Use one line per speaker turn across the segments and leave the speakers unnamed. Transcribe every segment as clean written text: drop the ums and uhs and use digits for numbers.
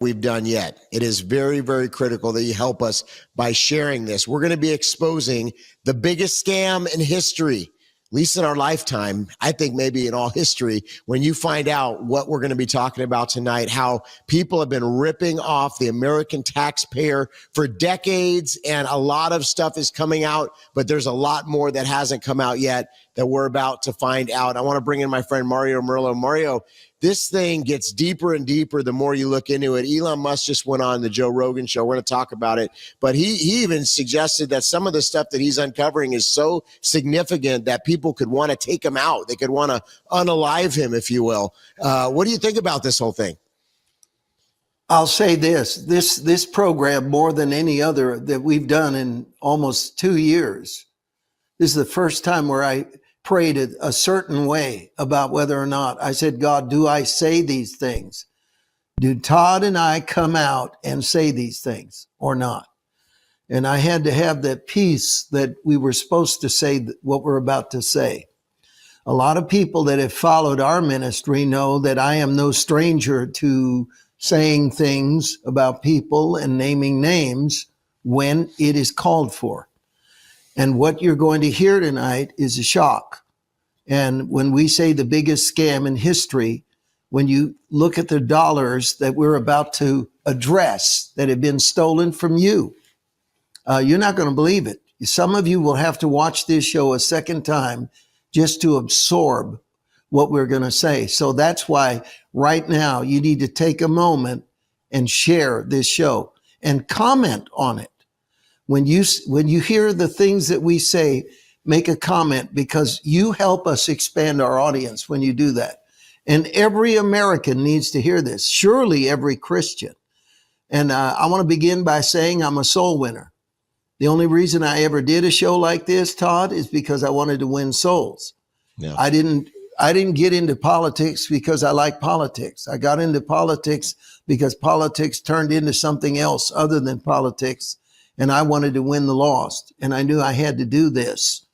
we've done yet. It is very, very critical that you help us by sharing this. We're going to be exposing the biggest scam in history, at least in our lifetime, I think maybe in all history, when you find out what we're going to be talking about tonight, how people have been ripping off the American taxpayer for decades, and a lot of stuff is coming out, but there's a lot more that hasn't come out yet that we're about to find out. I want to bring in my friend Mario Murillo. Mario, this thing gets deeper and deeper the more you look into it. Elon Musk just went on the Joe Rogan show. We're going to talk about it. But he even suggested that some of the stuff that he's uncovering is so significant that people could want to take him out. They could want to unalive him, if you will. What do you think about this whole thing?
I'll say this program, more than any other that we've done in almost 2 years, this is the first time where I prayed a certain way about whether or not. I said, God, do I say these things? Do Todd and I come out and say these things or not? And I had to have that peace that we were supposed to say what we're about to say. A lot of people that have followed our ministry know that I am no stranger to saying things about people and naming names when it is called for. And what you're going to hear tonight is a shock. And when we say the biggest scam in history, when you look at the dollars that we're about to address that have been stolen from you, you're not going to believe it. Some of you will have to watch this show a second time just to absorb what we're going to say. So that's why right now you need to take a moment and share this show and comment on it. When you hear the things that we say, make a comment, because you help us expand our audience when you do that. And every American needs to hear this, surely every Christian. And I want to begin by saying I'm a soul winner. The only reason I ever did a show like this, Todd, is because I wanted to win souls. Yeah. I didn't get into politics because I like politics. I got into politics because politics turned into something else other than politics. And I wanted to win the lost. And I knew I had to do this.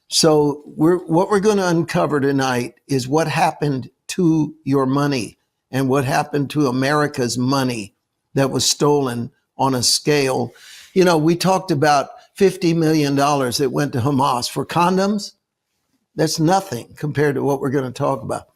So what we're going to uncover tonight is what happened to your money and what happened to America's money that was stolen on a scale. You know, we talked about $50 million that went to Hamas for condoms. That's nothing compared to what we're going to talk about.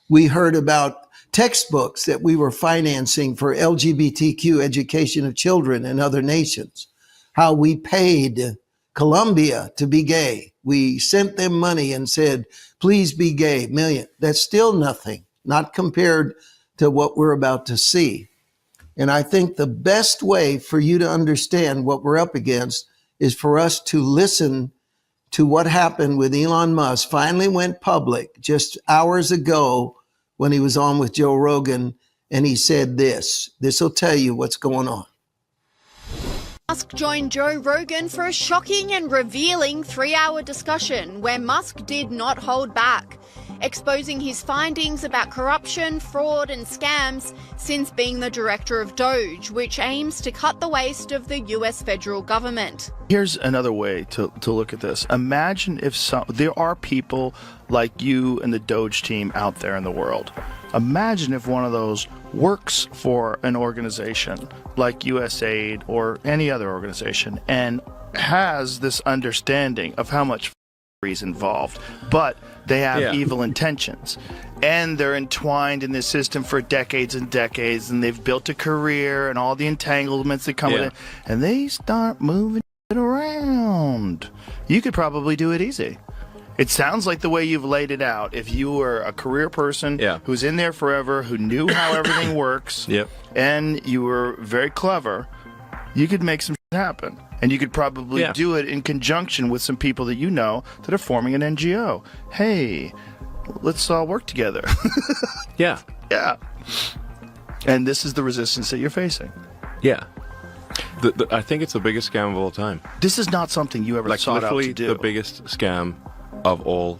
We heard about textbooks that we were financing for LGBTQ education of children in other nations. How we paid Colombia to be gay. We sent them money and said, please be gay, million. That's still nothing, not compared to what we're about to see. And I think the best way for you to understand what we're up against is for us to listen to what happened with Elon Musk. Finally went public just hours ago when he was on with Joe Rogan, and he said this. This will tell you what's going on.
Musk joined Joe Rogan for a shocking and revealing 3-hour discussion where Musk did not hold back, exposing his findings about corruption, fraud and scams since being the director of Doge, which aims to cut the waste of the US federal government.
Here's another way to look at this. Imagine if there are people like you and the Doge team out there in the world. Imagine if one of those works for an organization like USAID or any other organization and has this understanding of how much is involved, but they have evil intentions, and they're entwined in this system for decades and decades, and they've built a career and all the entanglements that come with it, and they start moving it around. You could probably do it easy. It sounds like the way you've laid it out. If you were a career person who's in there forever, who knew how everything works, and you were very clever, you could make some shit happen. And you could probably do it in conjunction with some people that you know that are forming an NGO. Hey, let's all work together. Yeah. And this is the resistance that you're facing.
Yeah. I think it's the biggest scam of all time.
This is not something you ever sought out to do.
The biggest scam of all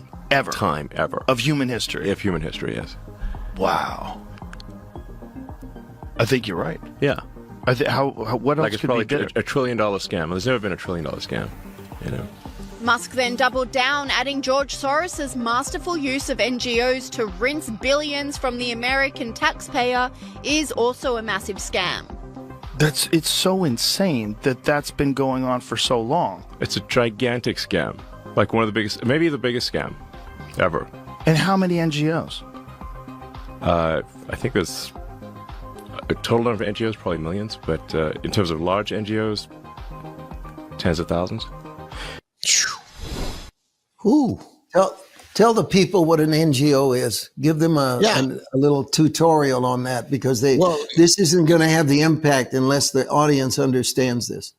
time, ever.
Of human history.
Of human history, yes.
Wow. I think you're right.
Yeah.
What else
it's
could
probably
be better?
$1 trillion scam. There's never been $1 trillion scam, you know.
Musk then doubled down, adding George Soros's masterful use of NGOs to rinse billions from the American taxpayer is also a massive scam.
It's so insane that that's been going on for so long.
It's a gigantic scam, like one of the biggest, maybe the biggest scam ever.
And how many NGOs?
I think there's a total number of NGOs, probably millions, but in terms of large NGOs, tens of thousands.
Ooh.
Tell the people what an NGO is. Give them a little tutorial on that, because this isn't going to have the impact unless the audience understands this.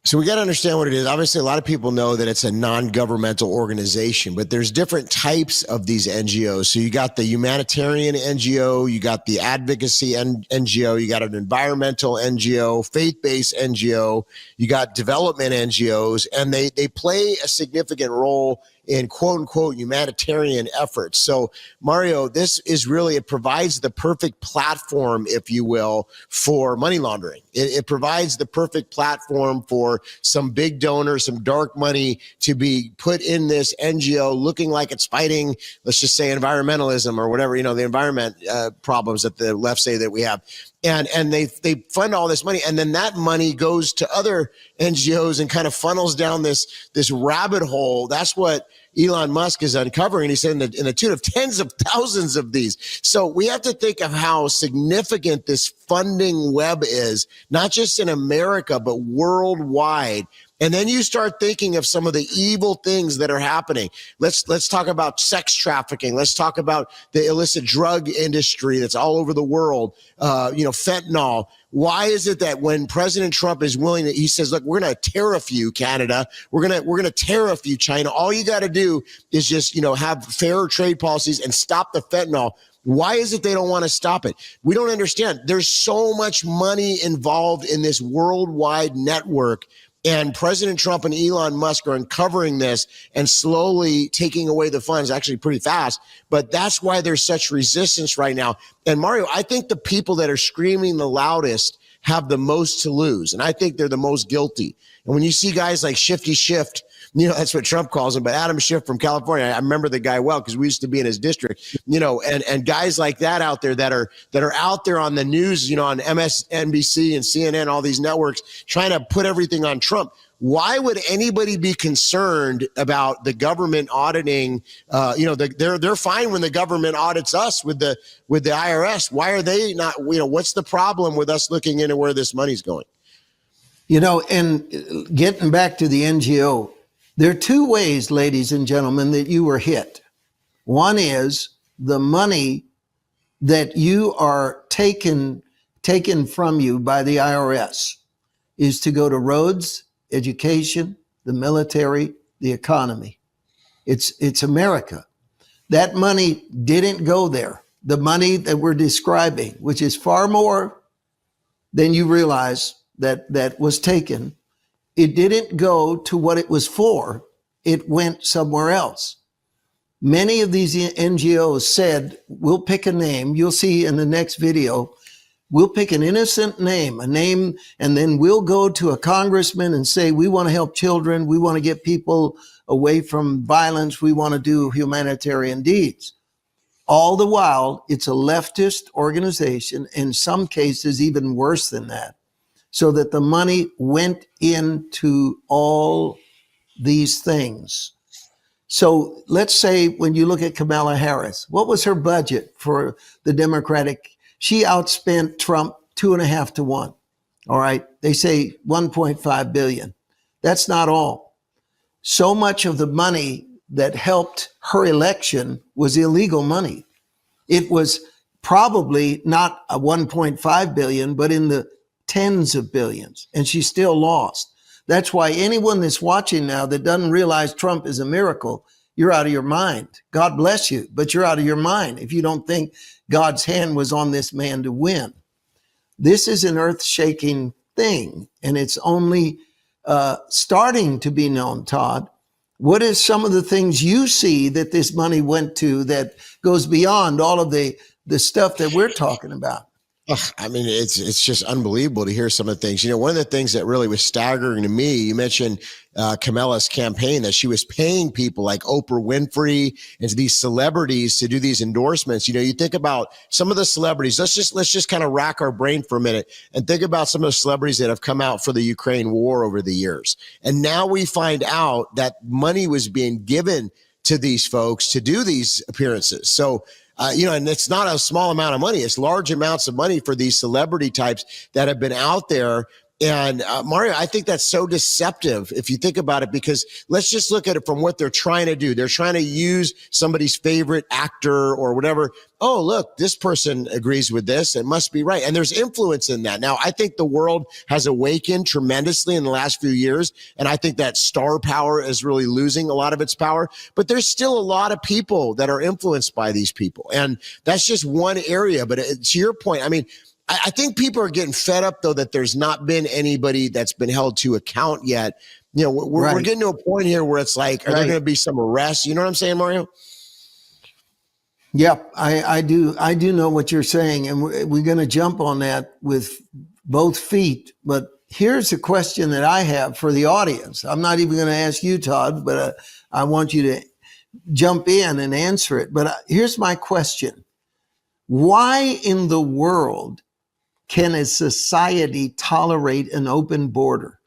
So we got to understand what it is. Obviously, a lot of people know that it's a non-governmental organization, but there's different types of these NGOs. So you got the humanitarian NGO, you got the advocacy NGO, you got an environmental NGO, faith-based NGO, you got development NGOs, and they play a significant role in quote unquote humanitarian efforts. So Mario, this is really, it provides the perfect platform, if you will, for money laundering. It provides the perfect platform for some big donors, some dark money to be put in this NGO looking like it's fighting, let's just say environmentalism or whatever, the environment problems that the left say that we have. And they fund all this money, and then that money goes to other NGOs and kind of funnels down this rabbit hole. That's what Elon Musk is uncovering. He said in the tune of tens of thousands of these. So we have to think of how significant this funding web is, not just in America, but worldwide. And then you start thinking of some of the evil things that are happening. Let's talk about sex trafficking. Let's talk about the illicit drug industry that's all over the world. Fentanyl. Why is it that when President Trump is willing to, he says, look, we're going to tariff you, Canada. We're going to tariff you, China. All you got to do is just, have fair trade policies and stop the fentanyl. Why is it they don't want to stop it? We don't understand. There's so much money involved in this worldwide network. And President Trump and Elon Musk are uncovering this and slowly taking away the funds, actually pretty fast. But that's why there's such resistance right now. And Mario, I think the people that are screaming the loudest have the most to lose. And I think they're the most guilty. And when you see guys like Shifty Shift, that's what Trump calls him, but Adam Schiff from California, I remember the guy well because we used to be in his district, and guys like that out there that are out there on the news, on MSNBC and CNN, all these networks, trying to put everything on Trump. Why would anybody be concerned about the government auditing? They're fine when the government audits us with the IRS. Why are they not? What's the problem with us looking into where this money's going?
And getting back to the NGO, there are two ways, ladies and gentlemen, that you were hit. One is the money that you are taken from you by the IRS is to go to roads, education, the military, the economy. It's America. That money didn't go there. The money that we're describing, which is far more than you realize that was taken, it didn't go to what it was for. It went somewhere else. Many of these NGOs said, we'll pick a name. You'll see in the next video, we'll pick an innocent name, and then we'll go to a congressman and say, we want to help children. We want to get people away from violence. We want to do humanitarian deeds. All the while, it's a leftist organization, in some cases even worse than that, so that the money went into all these things. So let's say when you look at Kamala Harris, what was her budget for the Democratic? She outspent Trump 2.5 to 1. All right. They say 1.5 billion. That's not all. So much of the money that helped her election was illegal money. It was probably not a 1.5 billion, but in the tens of billions, and she still lost. That's why anyone that's watching now that doesn't realize Trump is a miracle, you're out of your mind. God bless you, but you're out of your mind if you don't think God's hand was on this man to win. This is an earth-shaking thing, and it's only starting to be known, Todd. What is some of the things you see that this money went to that goes beyond all of the stuff that we're talking about?
Ugh, I mean, it's just unbelievable to hear some of the things. One of the things that really was staggering to me, you mentioned Kamala's campaign, that she was paying people like Oprah Winfrey and these celebrities to do these endorsements. You think about some of the celebrities. Let's just kind of rack our brain for a minute and think about some of the celebrities that have come out for the Ukraine war over the years. And now we find out that money was being given to these folks to do these appearances. So, and it's not a small amount of money. It's large amounts of money for these celebrity types that have been out there. And Mario, I think that's so deceptive if you think about it, because let's just look at it from what they're trying to do. They're trying to use somebody's favorite actor or whatever. Oh, look, this person agrees with this. It must be right. And there's influence in that. Now, I think the world has awakened tremendously in the last few years. And I think that star power is really losing a lot of its power. But there's still a lot of people that are influenced by these people. And that's just one area. But to your point, I mean, I think people are getting fed up, though, that there's not been anybody that's been held to account yet. We're getting to a point here where it's like, are there going to be some arrests? You know what I'm saying, Mario?
Yep, I do know what you're saying, and we're going to jump on that with both feet. But here's a question that I have for the audience. I'm not even going to ask you, Todd, but I want you to jump in and answer it. But here's my question. Why in the world can a society tolerate an open border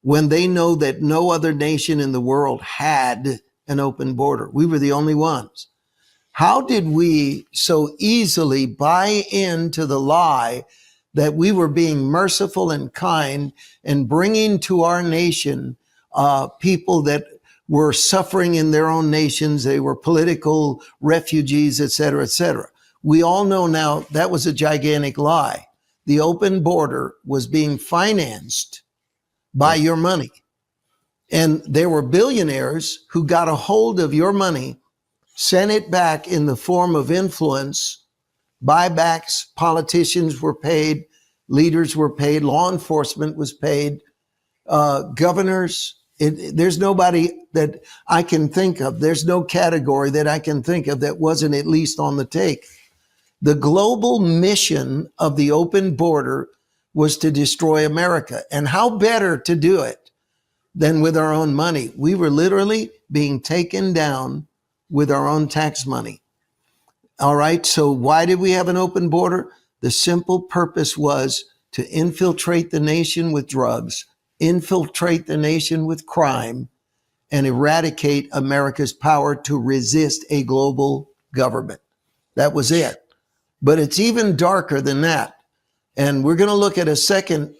when they know that no other nation in the world had an open border? We were the only ones. How did we so easily buy into the lie that we were being merciful and kind and bringing to our nation people that were suffering in their own nations? They were political refugees, et cetera, et cetera. We all know now that was a gigantic lie. The open border was being financed by your money. And there were billionaires who got a hold of your money, sent it back in the form of influence, buybacks. Politicians were paid, leaders were paid, law enforcement was paid, governors. There's nobody that I can think of. There's no category that I can think of that wasn't at least on the take. The global mission of the open border was to destroy America. And how better to do it than with our own money? We were literally being taken down with our own tax money. All right. So why did we have an open border? The simple purpose was to infiltrate the nation with drugs, infiltrate the nation with crime, and eradicate America's power to resist a global government. That was it. But it's even darker than that. And we're going to look at a second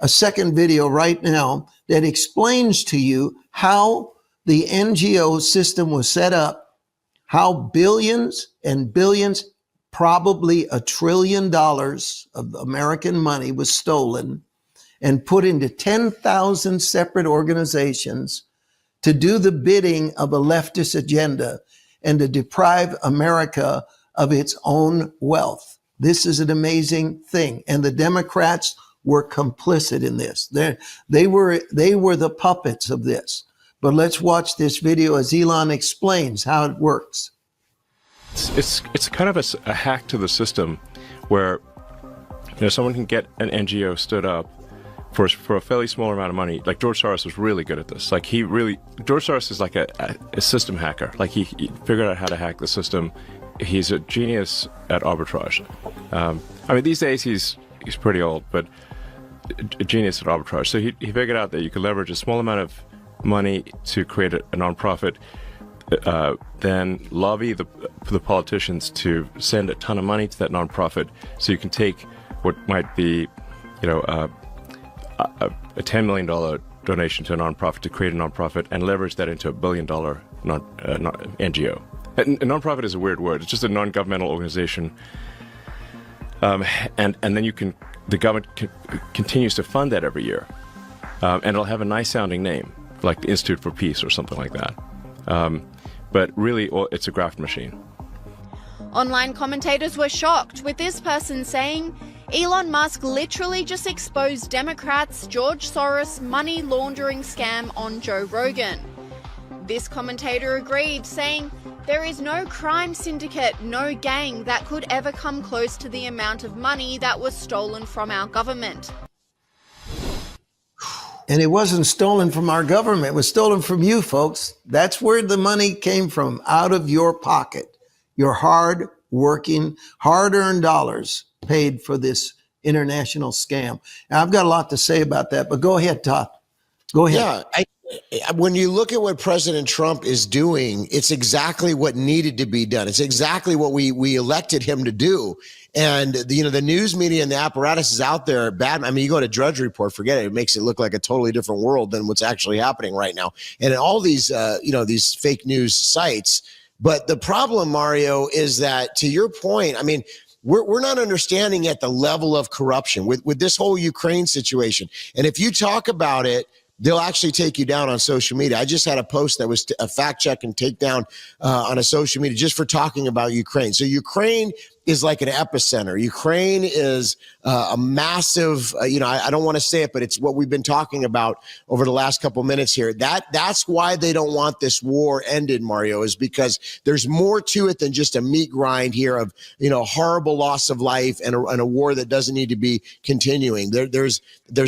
video right now that explains to you how the NGO system was set up, how billions and billions, probably $1 trillion of American money was stolen and put into 10,000 separate organizations to do the bidding of a leftist agenda and to deprive America of its own wealth. This is an amazing thing. And the Democrats were complicit in this. They were the puppets of this. But let's watch this video as Elon explains how it works.
It's kind of a hack to the system where someone can get an NGO stood up for a fairly small amount of money. Like George Soros was really good at this. Like George Soros is like a system hacker. Like he figured out how to hack the system. He's a genius at arbitrage. I mean, these days he's pretty old, but a genius at arbitrage. So he figured out that you could leverage a small amount of money to create a nonprofit, then lobby the politicians to send a ton of money to that nonprofit, so you can take what might be, a $10 million donation to a nonprofit to create a nonprofit and leverage that into $1 billion NGO. A nonprofit is a weird word. It's just a non-governmental organization, and then the government continues to fund that every year, and it'll have a nice-sounding name, like the Institute for Peace or something like that. But really, it's a graft machine.
Online commentators were shocked, with this person saying, Elon Musk literally just exposed Democrats' George Soros money laundering scam on Joe Rogan. This commentator agreed, saying, There is no crime syndicate, no gang that could ever come close to the amount of money that was stolen from our government.
And it wasn't stolen from our government. It was stolen from you, folks. That's where the money came from, out of your pocket. Your hard-working, hard-earned dollars paid for this international scam. Now, I've got a lot to say about that, but go ahead, Todd. Go ahead.
Yeah, when you look at what President Trump is doing, it's exactly what needed to be done. It's exactly what we elected him to do. And the news media and the apparatus is out there bad. I mean, you go to Drudge Report, forget it. It makes it look like a totally different world than what's actually happening right now. And in all these, these fake news sites. But the problem, Mario, is that, to your point, I mean, we're not understanding yet the level of corruption with this whole Ukraine situation. And if you talk about it, they'll actually take you down on social media. I just had a post that was a fact check and takedown on a social media just for talking about Ukraine. So Ukraine is like an epicenter. Ukraine is a massive, I don't want to say it, but it's what we've been talking about over the last couple minutes here. That's why they don't want this war ended, Mario, is because there's more to it than just a meat grind here of, horrible loss of life and a war that doesn't need to be continuing. There's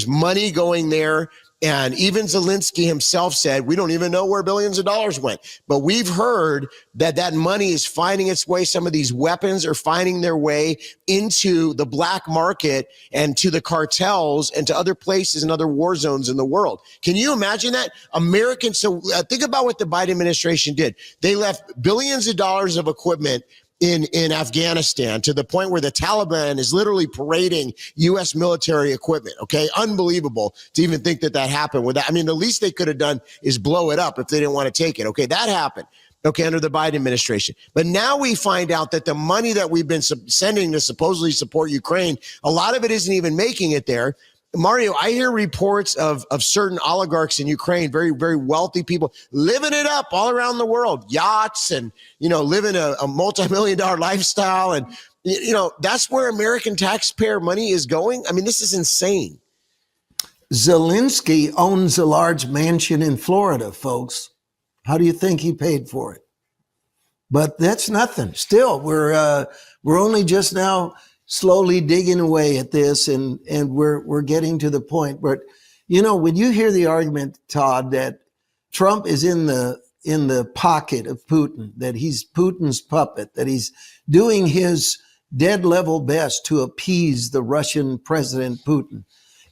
money going there. And even Zelensky himself said, we don't even know where billions of dollars went. But we've heard that money is finding its way. Some of these weapons are finding their way into the black market and to the cartels and to other places and other war zones in the world. Can you imagine that? Americans, so think about what the Biden administration did. They left billions of dollars of equipment in Afghanistan to the point where the Taliban is literally parading U.S. military equipment. Okay. Unbelievable to even think that happened with that. I mean, the least they could have done is blow it up if they didn't want to take it. Okay. That happened. Okay. Under the Biden administration. But now we find out that the money that we've been sending to supposedly support Ukraine, a lot of it isn't even making it there. Mario, I hear reports of certain oligarchs in Ukraine, very, very wealthy people living it up all around the world, yachts and, living a multi-million-dollar lifestyle. And, that's where American taxpayer money is going. I mean, this is insane.
Zelensky owns a large mansion in Florida, folks. How do you think he paid for it? But that's nothing. Still, we're only just now slowly digging away at this, and we're getting to the point. But when you hear the argument, Todd, that Trump is in the pocket of Putin, that he's Putin's puppet, that he's doing his dead level best to appease the Russian President Putin,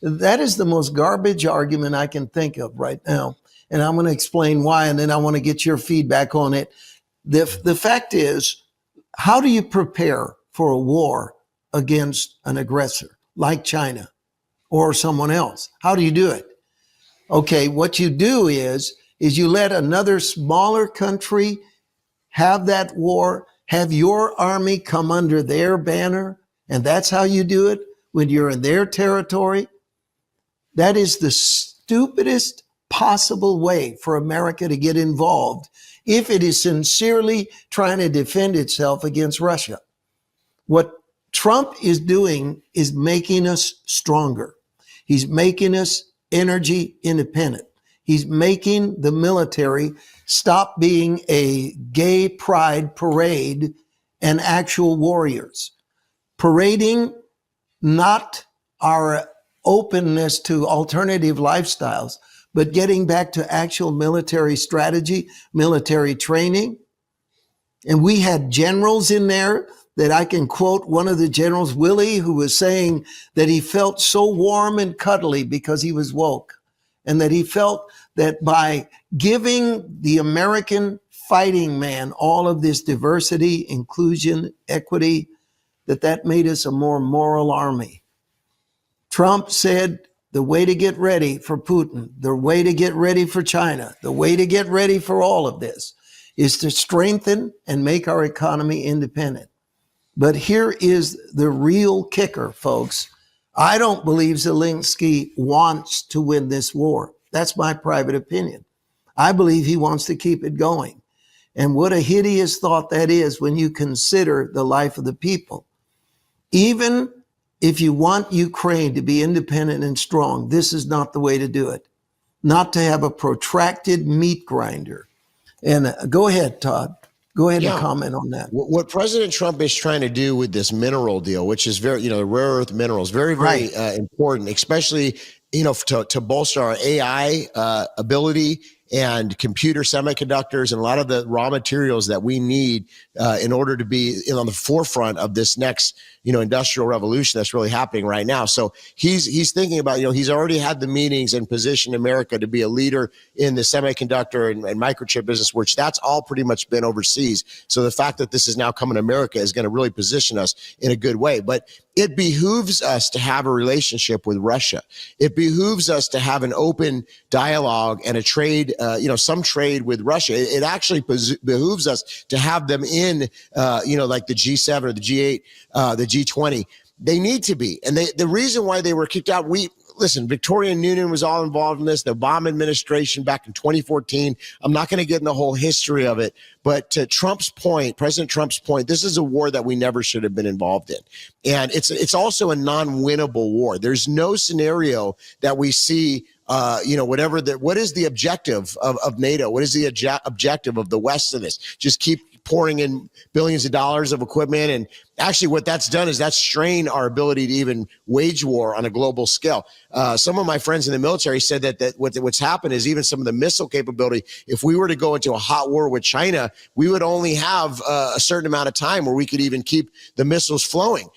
that is the most garbage argument I can think of right now. And I'm going to explain why, and then I want to get your feedback on it. The fact is, how do you prepare for a war against an aggressor like China or someone else? How do you do it? Okay, what you do is you let another smaller country have that war, have your army come under their banner, and that's how you do it when you're in their territory. That is the stupidest possible way for America to get involved if it is sincerely trying to defend itself against Russia. What Trump is doing is making us stronger. He's making us energy independent. He's making the military stop being a gay pride parade and actual warriors. Parading not our openness to alternative lifestyles, but getting back to actual military strategy, military training. And we had generals in there that I can quote one of the generals, Willie, who was saying that he felt so warm and cuddly because he was woke, and that he felt that by giving the American fighting man all of this diversity, inclusion, equity, that made us a more moral army. Trump said the way to get ready for Putin, the way to get ready for China, the way to get ready for all of this is to strengthen and make our economy independent. But here is the real kicker, folks. I don't believe Zelensky wants to win this war. That's my private opinion. I believe he wants to keep it going. And what a hideous thought that is when you consider the life of the people. Even if you want Ukraine to be independent and strong, this is not the way to do it. Not to have a protracted meat grinder. And go ahead, Todd. Go ahead and
Yeah.
comment on that.
What President Trump is trying to do with this mineral deal, which is very, the rare earth minerals, very, very important, especially, to bolster our AI ability and computer semiconductors and a lot of the raw materials that we need in order to be on the forefront of this next, industrial revolution that's really happening right now. So he's thinking about, he's already had the meetings and positioned America to be a leader in the semiconductor and microchip business, which that's all pretty much been overseas. So the fact that this is now coming to America is going to really position us in a good way. But it behooves us to have a relationship with Russia. It behooves us to have an open dialogue and a trade, some trade with Russia. It actually behooves us to have them in, like the G7 or the G8, the G20. They need to be. And the reason why they were kicked out, listen, Victoria Nuland was all involved in this, the Obama administration back in 2014. I'm not going to get in the whole history of it, but to Trump's point, President Trump's point, this is a war that we never should have been involved in. And it's also a non-winnable war. There's no scenario that we see, what is the objective of NATO? What is the objective of the West in this? Just keep pouring in billions of dollars of equipment. And actually what that's done is that's strained our ability to even wage war on a global scale. Some of my friends in the military said that what's happened is even some of the missile capability, if we were to go into a hot war with China, we would only have a certain amount of time where we could even keep the missiles flowing.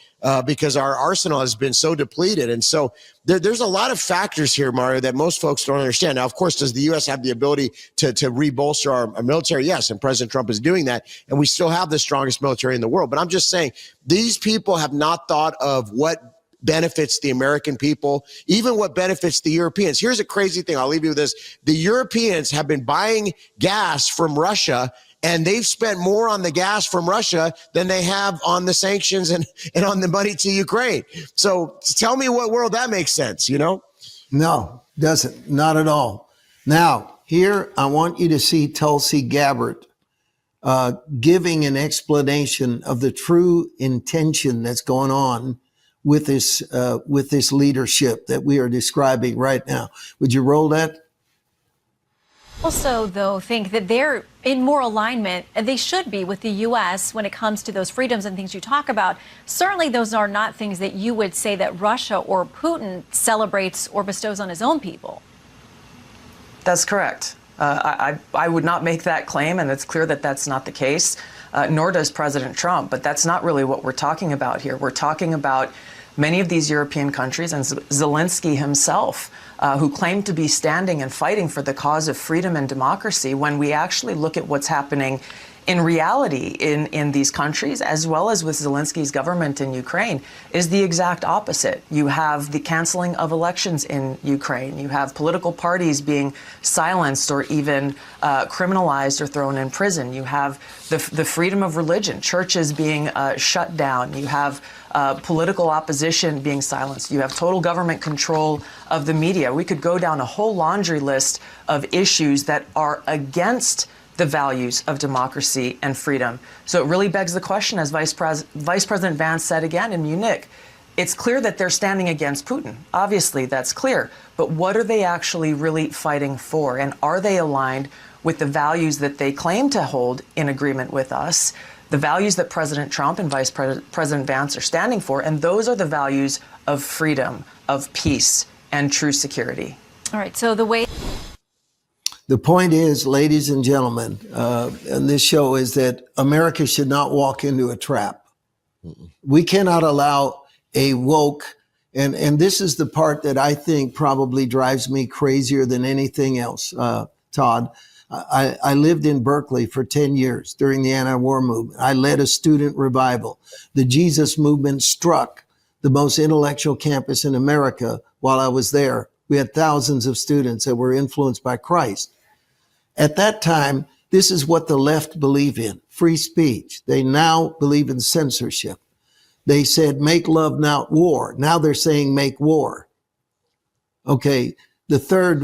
Because our arsenal has been so depleted. And so there's a lot of factors here, Mario, that most folks don't understand. Now, of course, does the U.S. have the ability to rebolster our military? Yes, and President Trump is doing that. And we still have the strongest military in the world. But I'm just saying, these people have not thought of what benefits the American people, even what benefits the Europeans. Here's a crazy thing. I'll leave you with this. The Europeans have been buying gas from Russia, and they've spent more on the gas from Russia than they have on the sanctions and on the money to Ukraine. So tell me what world that makes sense,
No, doesn't. Not at all. Now, here I want you to see Tulsi Gabbard giving an explanation of the true intention that's going on with this leadership that we are describing right now. Would you roll that?
Also, though, think that they're in more alignment, and they should be, with the U.S. when it comes to those freedoms and things you talk about. Certainly, those are not things that you would say that Russia or Putin celebrates or bestows on his own people.
That's correct. I would not make that claim, and it's clear that that's not the case, nor does President Trump. But that's not really what we're talking about here. We're talking about many of these European countries and Zelensky himself, who claim to be standing and fighting for the cause of freedom and democracy, when we actually look at what's happening in reality in these countries, as well as with Zelensky's government in Ukraine, is the exact opposite. You have the canceling of elections in Ukraine. You have political parties being silenced or even criminalized or thrown in prison. You have the freedom of religion, churches being shut down. You have political opposition being silenced. You have total government control of the media. We could go down a whole laundry list of issues that are against the values of democracy and freedom. So it really begs the question, as Vice President Vance said again in Munich, it's clear that they're standing against Putin. Obviously, that's clear. But what are they actually really fighting for? And are they aligned with the values that they claim to hold in agreement with us, the values that President Trump and Vice President Vance are standing for? And those are the values of freedom, of peace, and true security.
All right, so the way...
The point is, ladies and gentlemen, and this show is that America should not walk into a trap. We cannot allow a woke, and this is the part that I think probably drives me crazier than anything else, Todd. I lived in Berkeley for 10 years during the anti-war movement. I led a student revival. The Jesus movement struck the most intellectual campus in America while I was there. We had thousands of students that were influenced by Christ. At that time, this is what the left believe in, free speech. They now believe in censorship. They said, make love, not war. Now they're saying make war. Okay. The third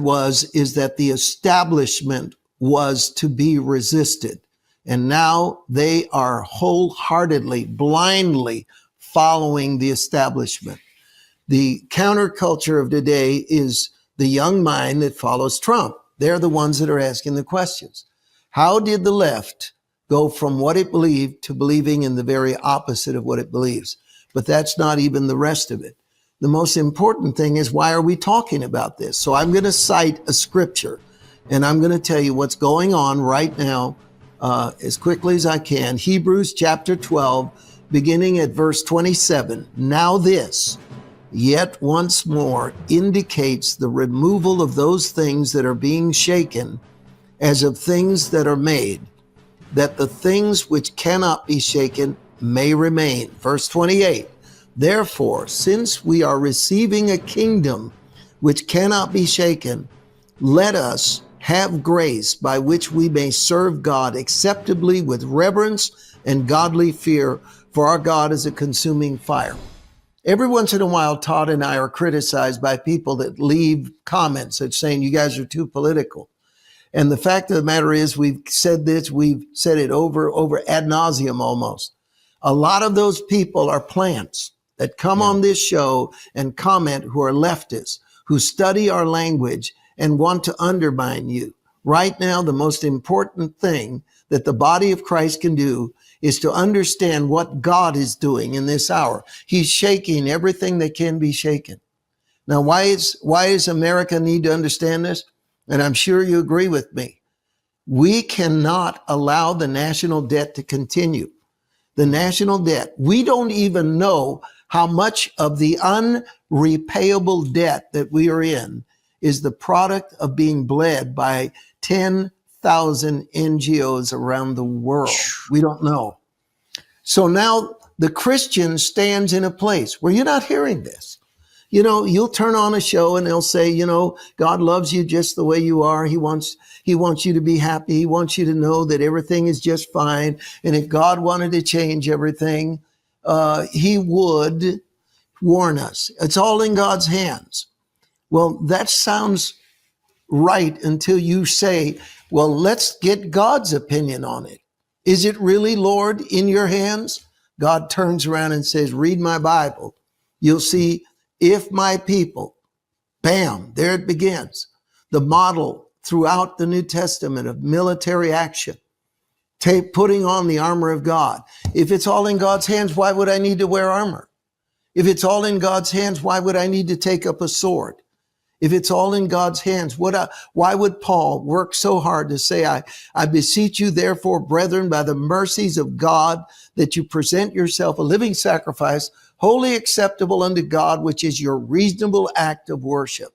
is that the establishment was to be resisted. And now they are wholeheartedly, blindly following the establishment. The counterculture of today is the young mind that follows Trump. They're the ones that are asking the questions. How did the left go from what it believed to believing in the very opposite of what it believes. But that's not even the rest of it. The most important thing is, why are we talking about this? So I'm going to cite a scripture, and I'm going to tell you what's going on right now as quickly as I can. Hebrews chapter 12, beginning at verse 27. Now this, yet once more, indicates the removal of those things that are being shaken as of things that are made, that the things which cannot be shaken may remain. Verse 28. Therefore, since we are receiving a kingdom which cannot be shaken, let us have grace by which we may serve God acceptably with reverence and godly fear, for our God is a consuming fire. Every once in a while, Todd and I are criticized by people that leave comments that saying you guys are too political. And the fact of the matter is, we've said this, we've said it over ad nauseum almost. A lot of those people are plants that come on this show and comment, who are leftists, who study our language and want to undermine you. Right now, the most important thing that the body of Christ can do is to understand what God is doing in this hour. He's shaking everything that can be shaken. Now, why does America need to understand this? And I'm sure you agree with me. We cannot allow the national debt to continue. The national debt. We don't even know how much of the unrepayable debt that we are in is the product of being bled by 10,000 NGOs around the world. We don't know. So now the Christian stands in a place where you're not hearing this. You know, you'll turn on a show and they'll say, you know, God loves you just the way you are. He wants you to be happy. He wants you to know that everything is just fine. And if God wanted to change everything, he would warn us. It's all in God's hands. Well, that sounds right until you say, well, let's get God's opinion on it. Is it really, Lord, in your hands? God turns around and says, read my Bible. You'll see, if my people, bam, there it begins. The model throughout the New Testament of military action, putting on the armor of God. If it's all in God's hands, why would I need to wear armor? If it's all in God's hands, why would I need to take up a sword? If it's all in God's hands, why would Paul work so hard to say, I beseech you, therefore, brethren, by the mercies of God, that you present yourself a living sacrifice, wholly acceptable unto God, which is your reasonable act of worship.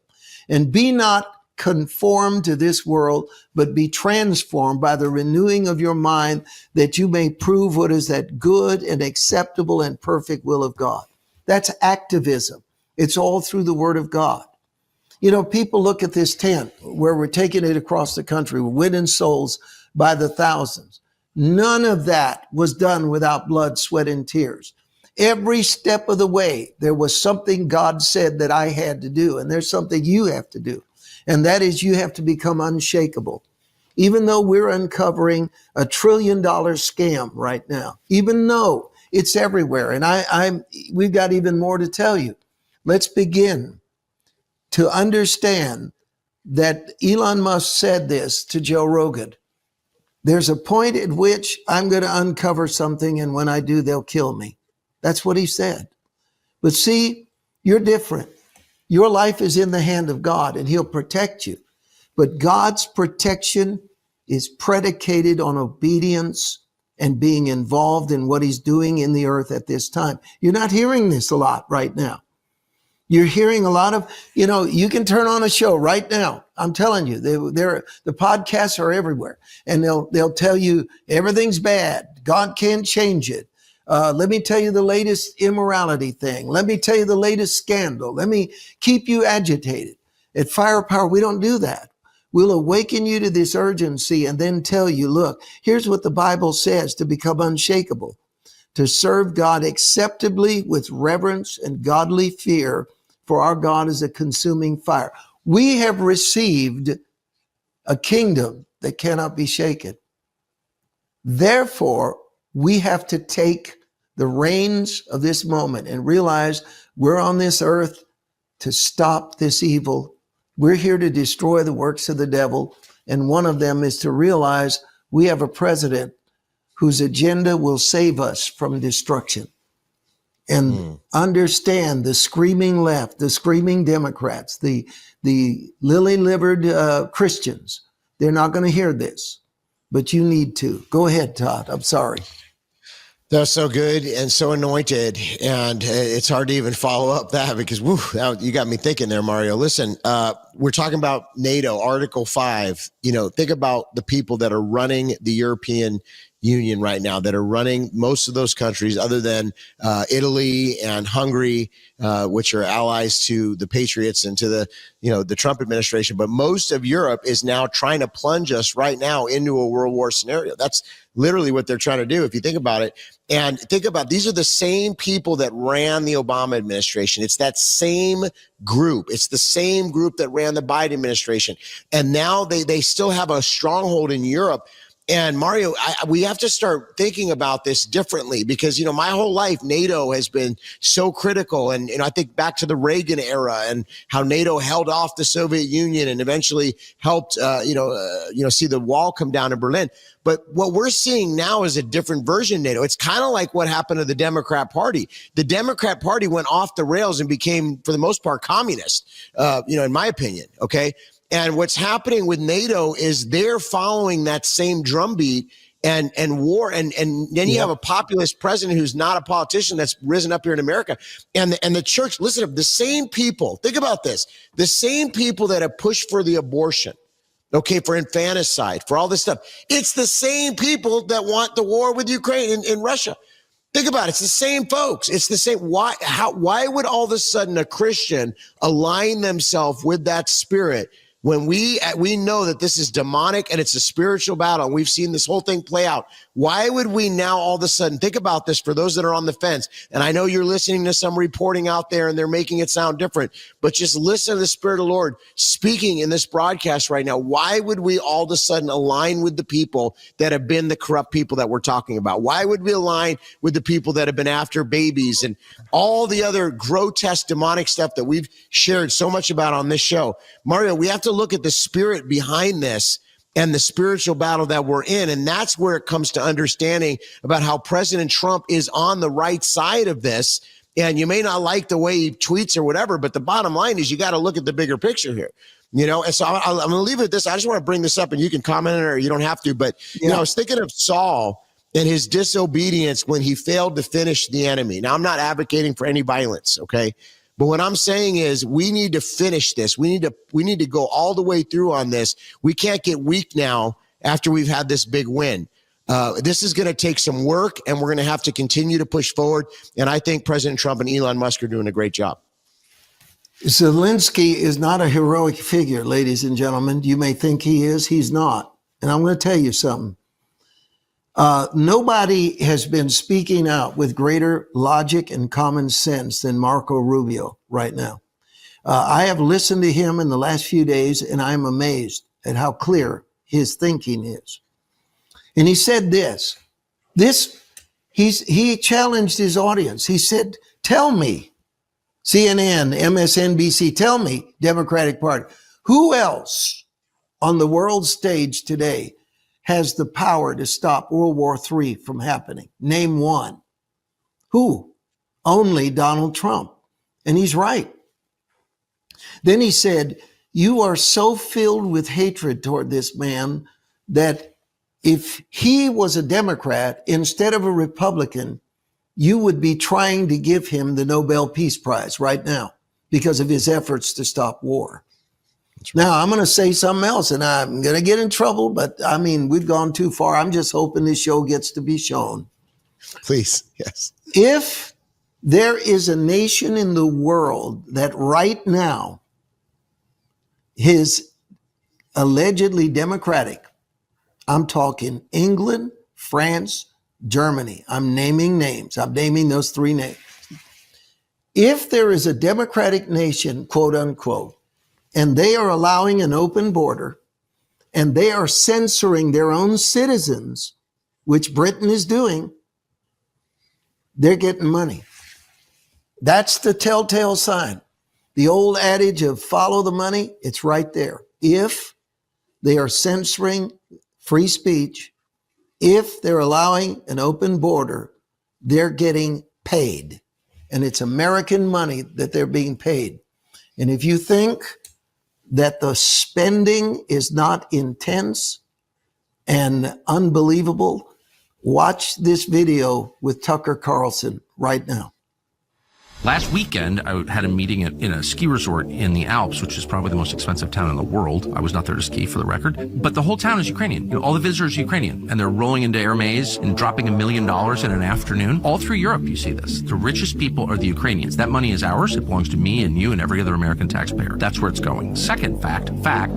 And be not conformed to this world, but be transformed by the renewing of your mind, that you may prove what is that good and acceptable and perfect will of God. That's activism. It's all through the word of God. You know, people look at this tent where we're taking it across the country, we're winning souls by the thousands. None of that was done without blood, sweat, and tears. Every step of the way, there was something God said that I had to do, and there's something you have to do. And that is, you have to become unshakable. Even though we're uncovering a $1 trillion scam right now, even though it's everywhere, and we've got even more to tell you. Let's begin to understand that Elon Musk said this to Joe Rogan. There's a point at which I'm going to uncover something, and when I do, they'll kill me. That's what he said. But see, you're different. Your life is in the hand of God, and he'll protect you. But God's protection is predicated on obedience and being involved in what he's doing in the earth at this time. You're not hearing this a lot right now. You're hearing a lot of, you can turn on a show right now. I'm telling you, the podcasts are everywhere, and they'll tell you everything's bad. God can't change it. Let me tell you the latest immorality thing. Let me tell you the latest scandal. Let me keep you agitated. At Firepower, we don't do that. We'll awaken you to this urgency and then tell you, look, here's what the Bible says to become unshakable, to serve God acceptably with reverence and godly fear, for our God is a consuming fire. We have received a kingdom that cannot be shaken. Therefore, we have to take the reins of this moment and realize we're on this earth to stop this evil. We're here to destroy the works of the devil. And one of them is to realize we have a president whose agenda will save us from destruction. And understand the screaming left, the screaming Democrats, the lily-livered Christians. They're not going to hear this, but you need to. Go ahead, Todd. I'm sorry.
That's so good and so anointed, and it's hard to even follow up that because you got me thinking there, Mario. Listen, we're talking about NATO, Article 5. Think about the people that are running the European Union right now, that are running most of those countries other than Italy and Hungary, which are allies to the Patriots and to the Trump administration. But most of Europe is now trying to plunge us right now into a world war scenario. That's literally what they're trying to do, if you think about it. And think about, these are the same people that ran the Obama administration. It's that same group. It's the same group that ran the Biden administration. And now they still have a stronghold in Europe. And Mario, we have to start thinking about this differently because, my whole life, NATO has been so critical. And, I think back to the Reagan era and how NATO held off the Soviet Union and eventually helped, see the wall come down in Berlin. But what we're seeing now is a different version of NATO. It's kind of like what happened to the Democrat Party. The Democrat Party went off the rails and became, for the most part, communist, in my opinion. Okay. And what's happening with NATO is they're following that same drumbeat and war. And then you have a populist president who's not a politician that's risen up here in America. And the church, listen, the same people, think about this, the same people that have pushed for the abortion, okay, for infanticide, for all this stuff. It's the same people that want the war with Ukraine in Russia. Think about it. It's the same folks. It's the same. Why would all of a sudden a Christian align themselves with that spirit when we know that this is demonic and it's a spiritual battle, and we've seen this whole thing play out? Why would we now all of a sudden think about this for those that are on the fence? And I know you're listening to some reporting out there and they're making it sound different, but just listen to the Spirit of the Lord speaking in this broadcast right now. Why would we all of a sudden align with the people that have been the corrupt people that we're talking about? Why would we align with the people that have been after babies and all the other grotesque demonic stuff that we've shared so much about on this show? Mario, we have to look at the spirit behind this and the spiritual battle that we're in. And that's where it comes to understanding about how President Trump is on the right side of this. And you may not like the way he tweets or whatever, but the bottom line is you got to look at the bigger picture here. And so I'm going to leave it at this. I just want to bring this up and you can comment on it or you don't have to. But, I was thinking of Saul and his disobedience when he failed to finish the enemy. Now, I'm not advocating for any violence, okay? But what I'm saying is we need to finish this. We need to go all the way through on this. We can't get weak now after we've had this big win. This is going to take some work, and we're going to have to continue to push forward. And I think President Trump and Elon Musk are doing a great job.
Zelensky is not a heroic figure, ladies and gentlemen. You may think he is. He's not. And I'm going to tell you something. Nobody has been speaking out with greater logic and common sense than Marco Rubio right now. I have listened to him in the last few days, and I'm amazed at how clear his thinking is. And he said he challenged his audience. He said, tell me, CNN, MSNBC, tell me, Democratic Party, who else on the world stage today has the power to stop World War III from happening? Name one. Who? Only Donald Trump. And he's right. Then he said, you are so filled with hatred toward this man that if he was a Democrat instead of a Republican, you would be trying to give him the Nobel Peace Prize right now because of his efforts to stop war. Now, I'm going to say something else, and I'm going to get in trouble, but we've gone too far. I'm just hoping this show gets to be shown.
Please, yes.
If there is a nation in the world that right now is allegedly democratic, I'm talking England, France, Germany. I'm naming names. I'm naming those three names. If there is a democratic nation, quote unquote, and they are allowing an open border, and they are censoring their own citizens, which Britain is doing, they're getting money. That's the telltale sign. The old adage of follow the money, it's right there. If they are censoring free speech if they're allowing an open border, they're getting paid. And it's American money that they're being paid. And if you think that the spending is not intense and unbelievable, watch this video with Tucker Carlson right now.
Last weekend, I had a meeting in a ski resort in the Alps, which is probably the most expensive town in the world. I was not there to ski, for the record. But the whole town is Ukrainian. All the visitors are Ukrainian. And they're rolling into Air Maze and dropping $1 million in an afternoon. All through Europe, you see this. The richest people are the Ukrainians. That money is ours. It belongs to me and you and every other American taxpayer. That's where it's going. Second fact,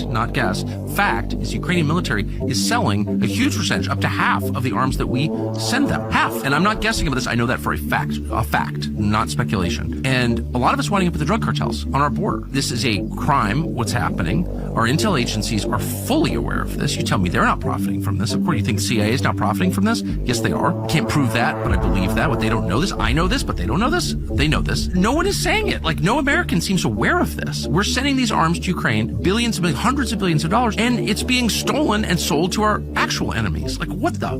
not guess, fact is the Ukrainian military is selling a huge percentage, up to half of the arms that we send them. Half. And I'm not guessing about this. I know that for a fact, not speculation. And a lot of us winding up with the drug cartels on our border. This is a crime, what's happening. Our intel agencies are fully aware of this. You tell me they're not profiting from this. Of course, you think the CIA is not profiting from this? Yes, they are. Can't prove that, but I believe that. What, they don't know this? I know this, but they don't know this? They know this. No one is saying it. Like, no American seems aware of this. We're sending these arms to Ukraine, billions of millions, hundreds of billions of dollars, and it's being stolen and sold to our actual enemies. Like, what the?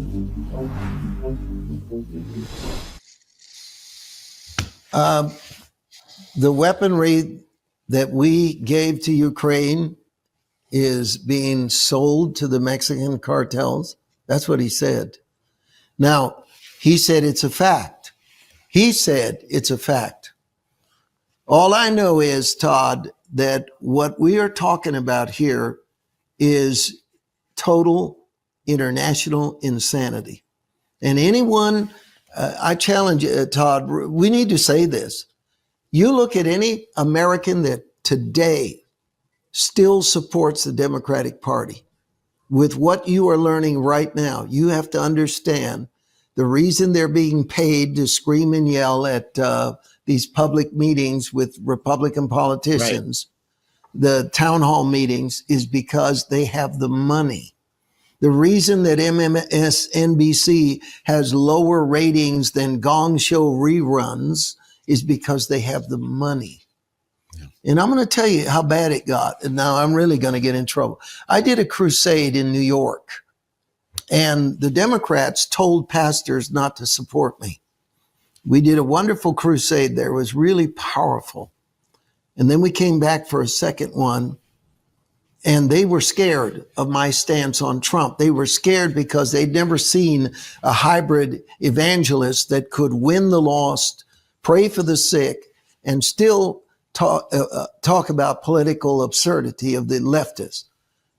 The weaponry that we gave to Ukraine is being sold to the Mexican cartels. That's what he said. Now, he said it's a fact. He said it's a fact. All I know is, Todd, that what we are talking about here is total international insanity. And anyone, I challenge you, Todd, we need to say this. You look at any American that today still supports the Democratic Party. With what you are learning right now, you have to understand the reason they're being paid to scream and yell at these public meetings with Republican politicians, right, the town hall meetings, is because they have the money. The reason that MSNBC has lower ratings than Gong Show reruns is because they have the money. Yeah. And I'm going to tell you how bad it got. And now I'm really going to get in trouble. I did a crusade in New York, and the Democrats told pastors not to support me. We did a wonderful crusade there. It was really powerful. And then we came back for a second one, and they were scared of my stance on Trump. They were scared because they'd never seen a hybrid evangelist that could win the lost, pray for the sick, and still talk about political absurdity of the leftists.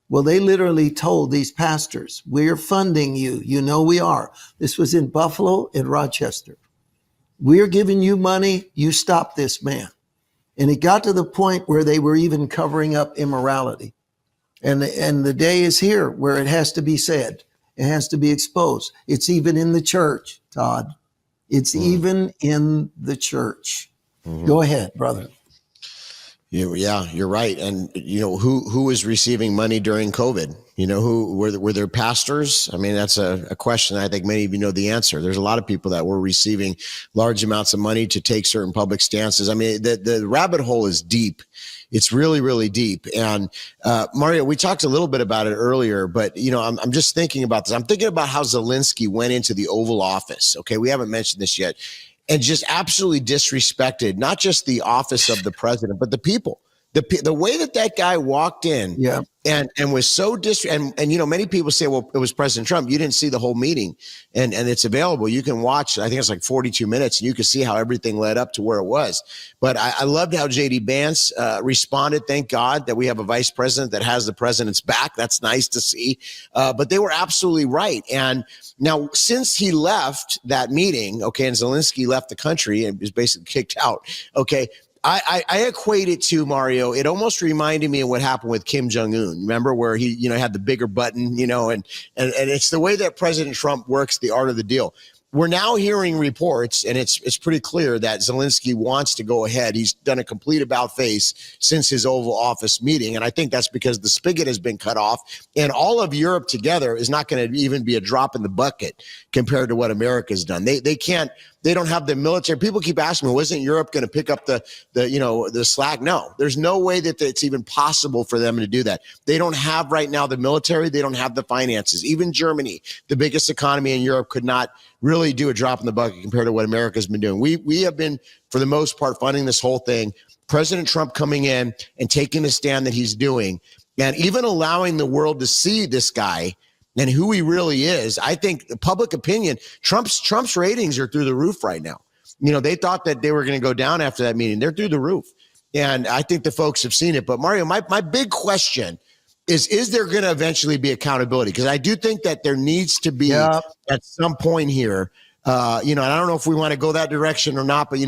Well, they literally told these pastors, we're funding you. You know we are. This was in Buffalo and Rochester. We're giving you money. You stop this man. And it got to the point where they were even covering up immorality. And the day is here where it has to be said. It has to be exposed. It's even in the church, Todd. It's even in the church. Go ahead, brother.
Yeah, you're right. And you know, who was receiving money during COVID? You know, who were there pastors? I mean, that's a question I think many of you know the answer. There's a lot of people that were receiving large amounts of money to take certain public stances. I mean, the rabbit hole is deep. It's really, really deep. And Mario, we talked a little bit about it earlier, but you know, I'm just thinking about this. I'm thinking about how Zelensky went into the Oval Office. Okay, we haven't mentioned this yet, and just absolutely disrespected not just the office of the president, but the people. The way that guy walked in,
yeah,
and was so and you know, many people say, well, it was President Trump. You didn't see the whole meeting, and it's available. You can watch. I think it's like 42 minutes, and you can see how everything led up to where it was. But I loved how JD Vance responded. Thank God that we have a vice president that has the president's back. That's nice to see. But they were absolutely right. And now, since he left that meeting, okay, and Zelensky left the country and was basically kicked out, okay. I equate it to, Mario, it almost reminded me of what happened with Kim Jong-un. Remember where he, you know, had the bigger button, you know, and it's the way that President Trump works the art of the deal. We're now hearing reports, and it's pretty clear that Zelensky wants to go ahead. He's done a complete about-face since his Oval Office meeting, and I think that's because the spigot has been cut off, and all of Europe together is not going to even be a drop in the bucket compared to what America's done. They can't They don't have the military. People keep asking me, wasn't Europe going to pick up the slack? No, there's no way that it's even possible for them to do that. They don't have right now the military. They don't have the finances. Even Germany, the biggest economy in Europe, could not really do a drop in the bucket compared to what America's been doing. We have been, for the most part, funding this whole thing. President Trump coming in and taking the stand that he's doing, and even allowing the world to see this guy and who he really is. I think the public opinion, Trump's ratings are through the roof right now. They thought that they were going to go down after that meeting. They're through the roof. And I think the folks have seen it. But Mario, my big question is there going to eventually be accountability? Because I do think that there needs to be at some point here. And I don't know if we want to go that direction or not, but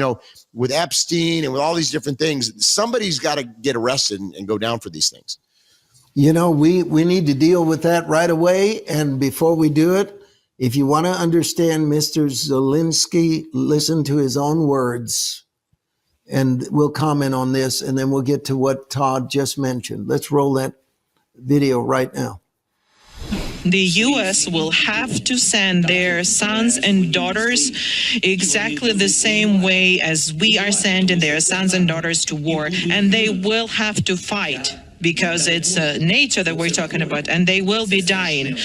with Epstein and with all these different things, somebody's got to get arrested and go down for these things.
We need to deal with that right away. And before we do it, if you want to understand Mr. Zelensky, listen to his own words, and we'll comment on this, and then we'll get to what Todd just mentioned. Let's roll that video right now.
The U.S. will have to send their sons and daughters exactly the same way as we are sending their sons and daughters to war. And they will have to fight because it's NATO that we're talking about, and they will be dying.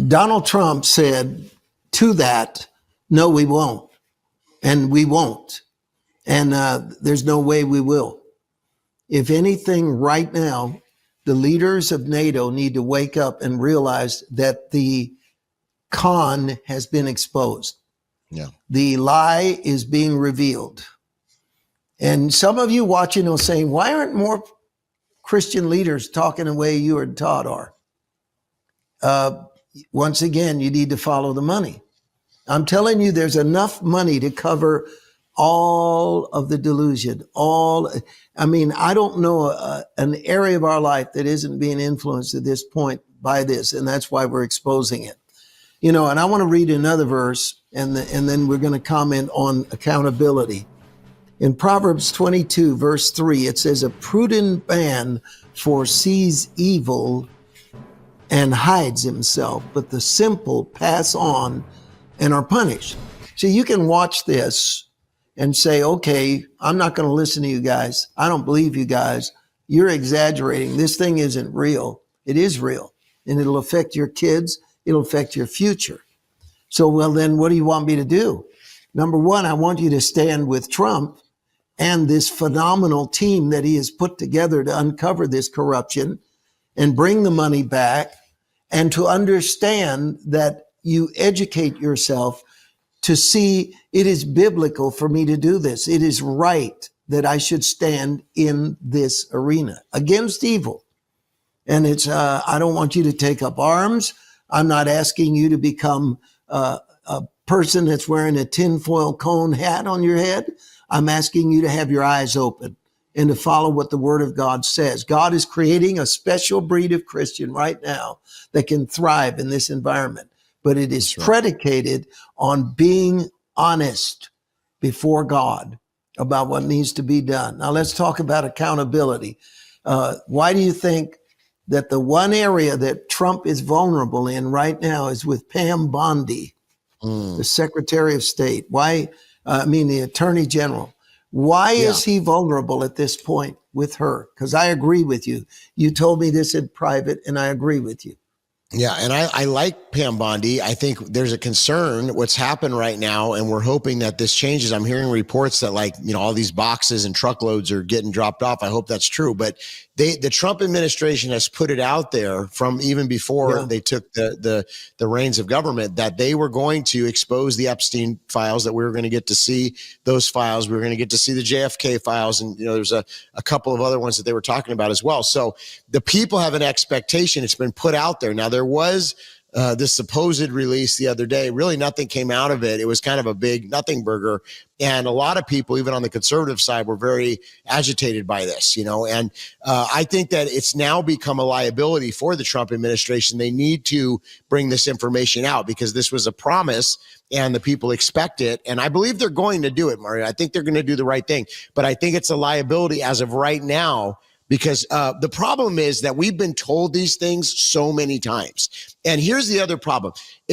Donald Trump said to that, no, we won't. And we won't. And there's no way we will. If anything, right now, the leaders of NATO need to wake up and realize that the con has been exposed.
Yeah.
The lie is being revealed. And some of you watching are saying, why aren't more Christian leaders talking the way you and Todd are? Once again, you need to follow the money. I'm telling you, there's enough money to cover all of the delusion. I don't know an area of our life that isn't being influenced at this point by this, and that's why we're exposing it. And I want to read another verse, and then we're going to comment on accountability. In Proverbs 22, verse 3, it says, a prudent man foresees evil and hides himself, but the simple pass on and are punished. So you can watch this and say, okay, I'm not going to listen to you guys. I don't believe you guys. You're exaggerating. This thing isn't real. It is real. And it'll affect your kids. It'll affect your future. So, well, then what do you want me to do? Number one, I want you to stand with Trump and this phenomenal team that he has put together to uncover this corruption and bring the money back, and to understand that you educate yourself to see it is biblical for me to do this. It is right that I should stand in this arena against evil. And it's, I don't want you to take up arms. I'm not asking you to become a person that's wearing a tinfoil cone hat on your head. I'm asking you to have your eyes open and to follow what the Word of God says. God is creating a special breed of Christian right now that can thrive in this environment. But it is predicated on being honest before God about what needs to be done. Now let's talk about accountability. Why do you think that the one area that Trump is vulnerable in right now is with Pam Bondi, the Secretary of State? The Attorney General. Why is he vulnerable at this point with her? Because I agree with you. You told me this in private, and I agree with you.
Yeah, and I like Pam Bondi. I think there's a concern what's happened right now, and we're hoping that this changes. I'm hearing reports that all these boxes and truckloads are getting dropped off. I hope that's true. But the Trump administration has put it out there from even before they took the reins of government that they were going to expose the Epstein files, that we were going to get to see those files. We were going to get to see the JFK files. And, there's a couple of other ones that they were talking about as well. So the people have an expectation. It's been put out there. Now, there was this supposed release the other day. Really nothing came out of it. It was kind of a big nothing burger. And a lot of people, even on the conservative side, were very agitated by this, and I think that it's now become a liability for the Trump administration. They need to bring this information out because this was a promise and the people expect it. And I believe they're going to do it, Mario. I think they're going to do the right thing. But I think it's a liability as of right now because the problem is that we've been told these things so many times. And here's the other problem.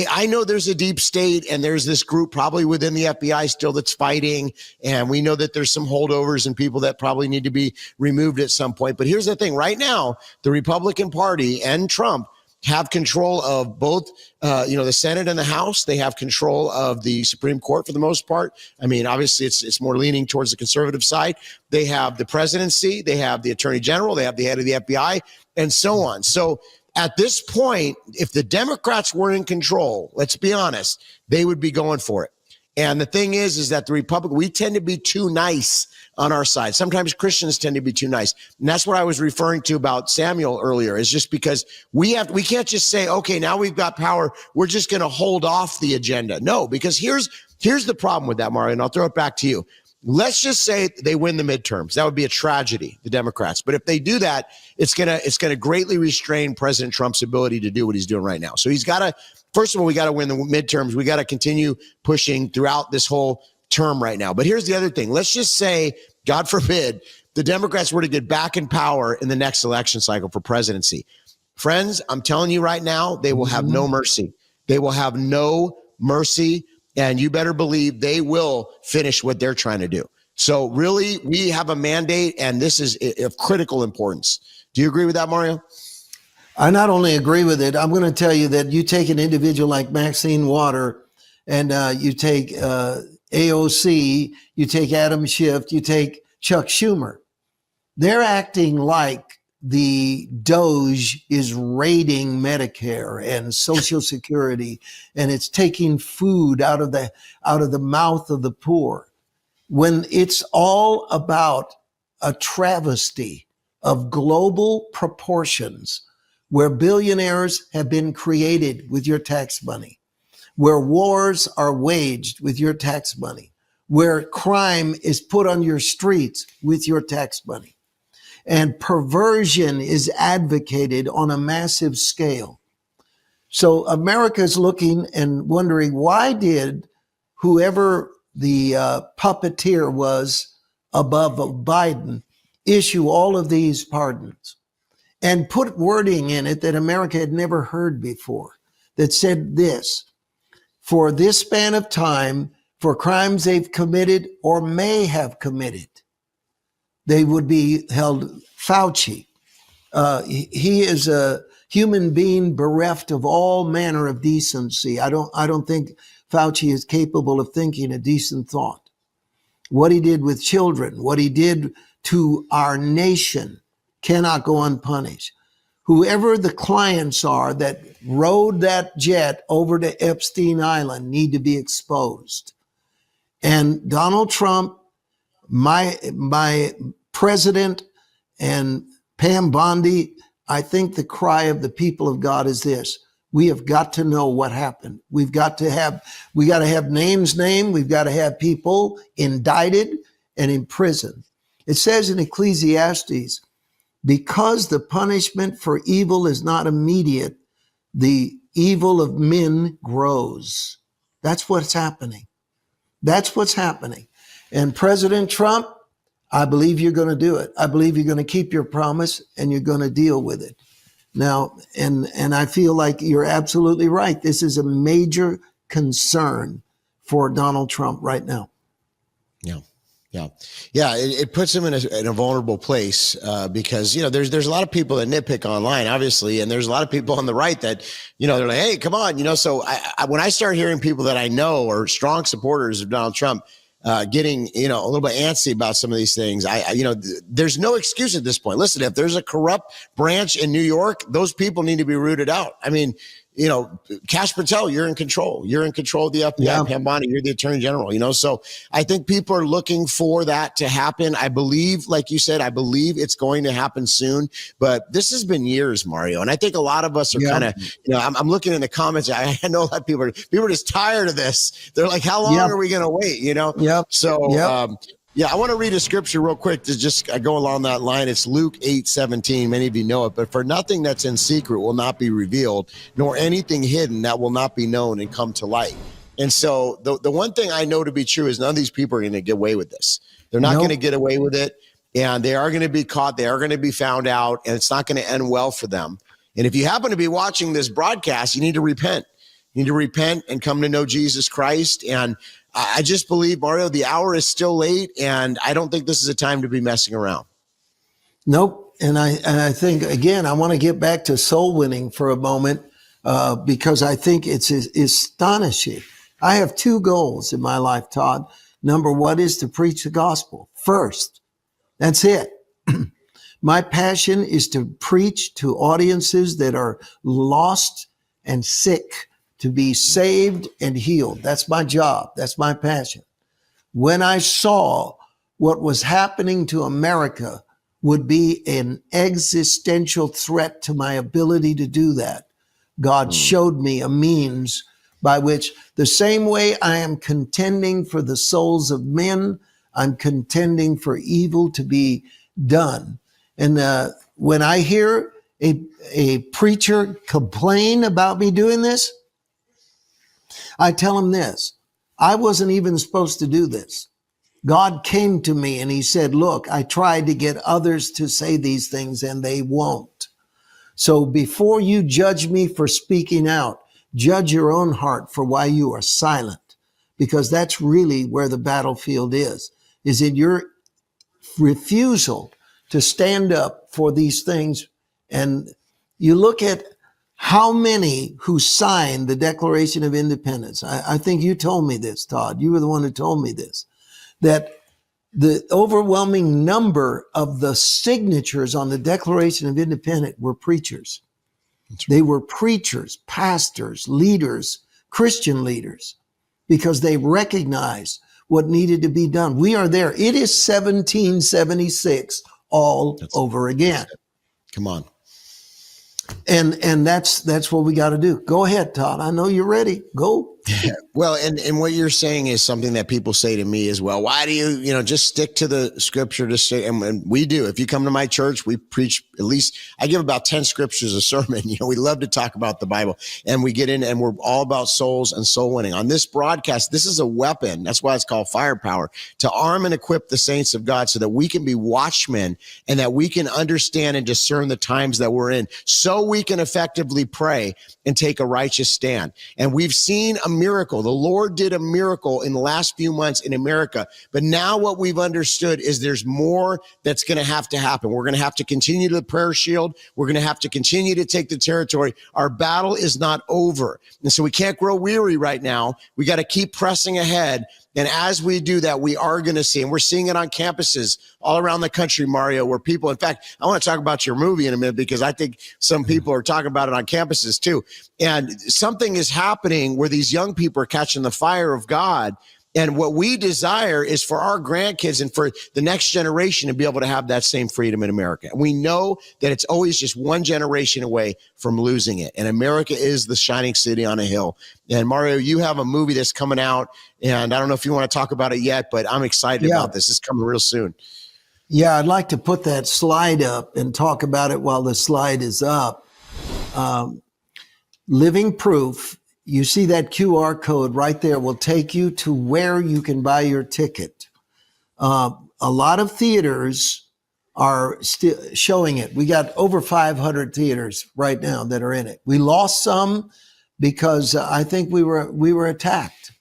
I know there's a deep state and there's this group probably within the FBI still that's fighting. And we know that there's some holdovers and people that probably need to be removed at some point. But here's the thing. Right now, the Republican Party and Trump have control of both, the Senate and the House. They have control of the Supreme Court for the most part. I mean, obviously, it's more leaning towards the conservative side. They have the presidency. They have the attorney general. They have the head of the FBI, and so on. So at this point, if the Democrats were in control, let's be honest, they would be going for it. And the thing is that the Republican, we tend to be too nice on our side. Sometimes Christians tend to be too nice. And that's what I was referring to about Samuel earlier, is just because we can't just say, okay, now we've got power, we're just going to hold off the agenda. No, because here's the problem with that, Mario, and I'll throw it back to you. Let's just say they win the midterms. That would be a tragedy, the Democrats. But if they do that, it's gonna greatly restrain President Trump's ability to do what he's doing right now. So he's got to, first of all, we got to win the midterms. We got to continue pushing throughout this whole term right now. But here's the other thing. Let's just say, God forbid, the Democrats were to get back in power in the next election cycle for presidency. Friends, I'm telling you right now, they will have no mercy. They will have no mercy. And you better believe they will finish what they're trying to do. So really, we have a mandate, and this is of critical importance. Do you agree with that, Mario?
I not only agree with it, I'm going to tell you that you take an individual like Maxine Water, and you take AOC, you take Adam Schiff, you take Chuck Schumer. They're acting like the Doge is raiding Medicare and Social Security, and it's taking food out of the mouth of the poor, when it's all about a travesty of global proportions, where billionaires have been created with your tax money, where wars are waged with your tax money, where crime is put on your streets with your tax money, and perversion is advocated on a massive scale. So America is looking and wondering, why did whoever the puppeteer was above Biden issue all of these pardons and put wording in it that America had never heard before, that said this: for this span of time, for crimes they've committed or may have committed, they would be held. Fauci, he is a human being bereft of all manner of decency. I don't think Fauci is capable of thinking a decent thought. What he did with children, what he did to our nation, cannot go unpunished. Whoever the clients are that rode that jet over to Epstein Island need to be exposed. And Donald Trump, my president, and Pam Bondi, I think the cry of the people of God is this: we have got to know what happened. We got to have names named. We've got to have people indicted and imprisoned. It says in Ecclesiastes, because the punishment for evil is not immediate, the evil of men grows. That's what's happening. That's what's happening. And President Trump, I believe you're going to do it. I believe you're going to keep your promise and you're going to deal with it. Now, and I feel like you're absolutely right. This is a major concern for Donald Trump right now.
Yeah. It puts him in a vulnerable place because, there's a lot of people that nitpick online, obviously, and there's a lot of people on the right that, they're like, hey, come on, So when I start hearing people that I know are strong supporters of Donald Trump getting, a little bit antsy about some of these things, there's no excuse at this point. Listen, if there's a corrupt branch in New York, those people need to be rooted out. I mean, Kash Patel, you're in control. You're in control of the FBI. Yeah. Pam Bondi, you're the attorney general, So I think people are looking for that to happen. I believe, like you said, it's going to happen soon. But this has been years, Mario. And I think a lot of us are kind of, I'm looking in the comments. I know a lot of people are just tired of this. They're like, how long are we going to wait? So, I want to read a scripture real quick to just go along that line. It's Luke 8:17. Many of you know it, but for nothing that's in secret will not be revealed, nor anything hidden that will not be known and come to light. And so the one thing I know to be true is none of these people are going to get away with this. They're not going to get away with it. and they are going to be caught. They are going to be found out, and it's not going to end well for them. And if you happen to be watching this broadcast, you need to repent. You need to repent and come to know Jesus Christ. And I just believe, Mario, the hour is still late, and I don't think this is a time to be messing around.
Nope. And I think, again, I want to get back to soul winning for a moment, because I think it's astonishing. I have two goals in my life, Todd. Number one is to preach the gospel first. That's it. My passion is to preach to audiences that are lost and sick, to be saved and healed. That's my job. That's my passion. When I saw what was happening to America would be an existential threat to my ability to do that, God showed me a means by which, the same way I am contending for the souls of men, I'm contending for evil to be done. And when I hear a preacher complain about me doing this, I tell him this: I wasn't even supposed to do this. God came to me and he said, look, I tried to get others to say these things and they won't. So before you judge me for speaking out, judge your own heart for why you are silent, because that's really where the battlefield is in your refusal to stand up for these things. And you look at how many who signed the Declaration of Independence. I think you told me this, Todd. You were the one who told me this, that the overwhelming number of the signatures on the Declaration of Independence were preachers. They were preachers, pastors, leaders, Christian leaders, because they recognized what needed to be done. We are there. It is 1776 all over again.
Come on.
And that's what we got to do. Go ahead, Todd. I know you're ready. Go.
Well, and what you're saying is something that people say to me as well. Why do you just stick to the scripture to say, and we do. If you come to my church, we preach at least, I give about 10 scriptures a sermon. We love to talk about the Bible, and we get in and we're all about souls and soul winning. On this broadcast, this is a weapon. That's why it's called firepower, to arm and equip the saints of God so that we can be watchmen and that we can understand and discern the times that we're in, so we can effectively pray and take a righteous stand. And we've seen a miracle. The Lord did a miracle in the last few months in America. But now what we've understood is there's more that's going to have to happen. We're going to have to continue the prayer shield. We're going to have to continue to take the territory. Our battle is not over. And so we can't grow weary right now. We got to keep pressing ahead. And as we do that, we are going to see, and we're seeing it on campuses all around the country, Mario, where people, in fact, I want to talk about your movie in a minute, because I think some people are talking about it on campuses too. And something is happening where these young people are catching the fire of God. And what we desire is for our grandkids and for the next generation to be able to have that same freedom in America. And we know that it's always just one generation away from losing it. And America is the shining city on a hill. And Mario, you have a movie that's coming out, and I don't know if you want to talk about it yet, but I'm excited about this. It's coming real soon.
Yeah, I'd like to put that slide up and talk about it while the slide is up. Living Proof. You see that QR code right there will take you to where you can buy your ticket. A lot of theaters are still showing it. We got over 500 theaters right now that are in it. We lost some because I think we were attacked.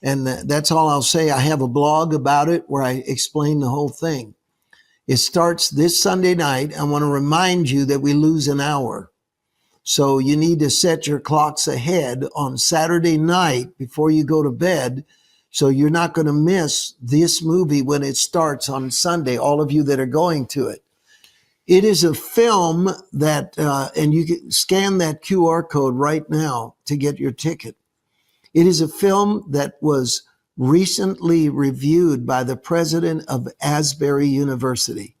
And that's all I'll say. I have a blog about it where I explain the whole thing. It starts this Sunday night. I want to remind you that we lose an hour. So you need to set your clocks ahead on Saturday night before you go to bed, so you're not going to miss this movie when it starts on Sunday, all of you that are going to it. It is a film that, and you can scan that QR code right now to get your ticket. It is a film that was recently reviewed by the president of Asbury University.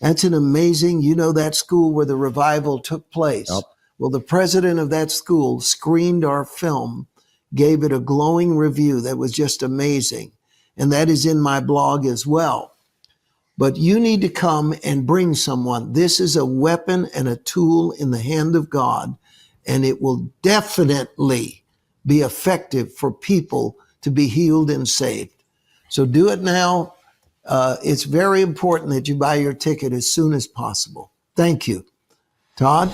That's an amazing, that school where the revival took place. Yep. Well, the president of that school screened our film, gave it a glowing review that was just amazing. And that is in my blog as well. But you need to come and bring someone. This is a weapon and a tool in the hand of God, and it will definitely be effective for people to be healed and saved. So do it now. it's very important that you buy your ticket as soon as possible. Thank you. Todd?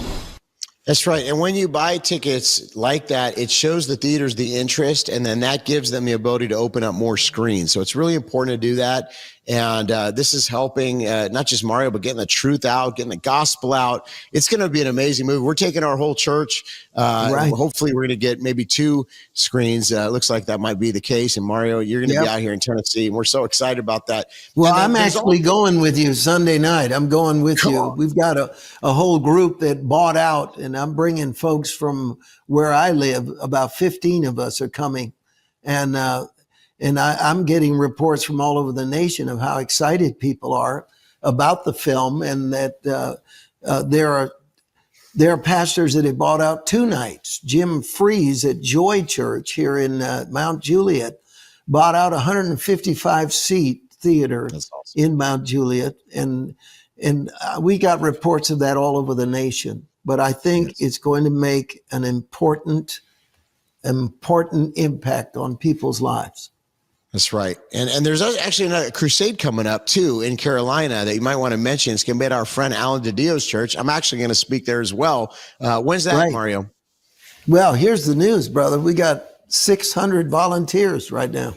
That's right. And when you buy tickets like that, it shows the theaters the interest, and then that gives them the ability to open up more screens. So it's really important to do that. And this is helping not just Mario, but getting the truth out, getting the gospel out. It's going to be an amazing movie. We're taking our whole church.
Right.
Hopefully, we're going to get maybe 2 screens. Looks like that might be the case. And Mario, you're going to be out here in Tennessee, and we're so excited about that.
Well, I'm actually going with you Sunday night. I'm going with you. We've got a whole group that bought out, and I'm bringing folks from where I live. About 15 of us are coming. And I'm getting reports from all over the nation of how excited people are about the film, and that there are pastors that have bought out 2 nights. Jim Freeze at Joy Church here in Mount Juliet bought out 155-seat theater in Mount Juliet, and we got reports of that all over the nation. But I think it's going to make an important impact on people's lives.
That's right. And there's actually another crusade coming up too in Carolina that you might want to mention. It's going to be at our friend Alan DiDio's church. I'm actually going to speak there as well. When's that, right, Mario?
Well, here's the news, brother. We got 600 volunteers right now.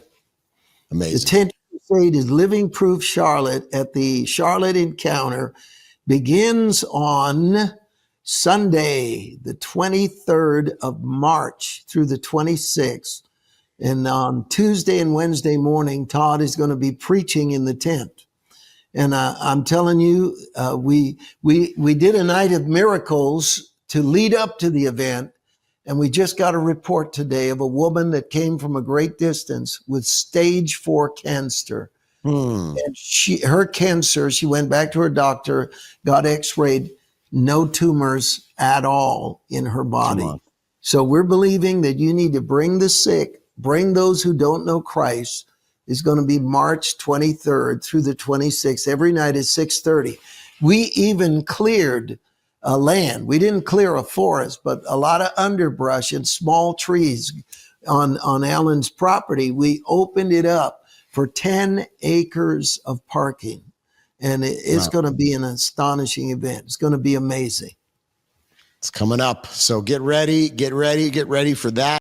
Amazing.
The 10th crusade is Living Proof Charlotte at the Charlotte Encounter. Begins on Sunday, the 23rd of March through the 26th. And on Tuesday and Wednesday morning, Todd is going to be preaching in the tent. And I'm telling you, we did a night of miracles to lead up to the event. And we just got a report today of a woman that came from a great distance with stage 4 cancer. And her cancer, she went back to her doctor, got x-rayed, no tumors at all in her body. So we're believing that you need to bring the sick, bring those who don't know Christ. Is going to be March 23rd through the 26th. Every night at 6:30. We even cleared land. We didn't clear a forest, but a lot of underbrush and small trees on Alan's property. We opened it up for 10 acres of parking. And it's going to be an astonishing event. It's going to be amazing.
It's coming up. So get ready for that.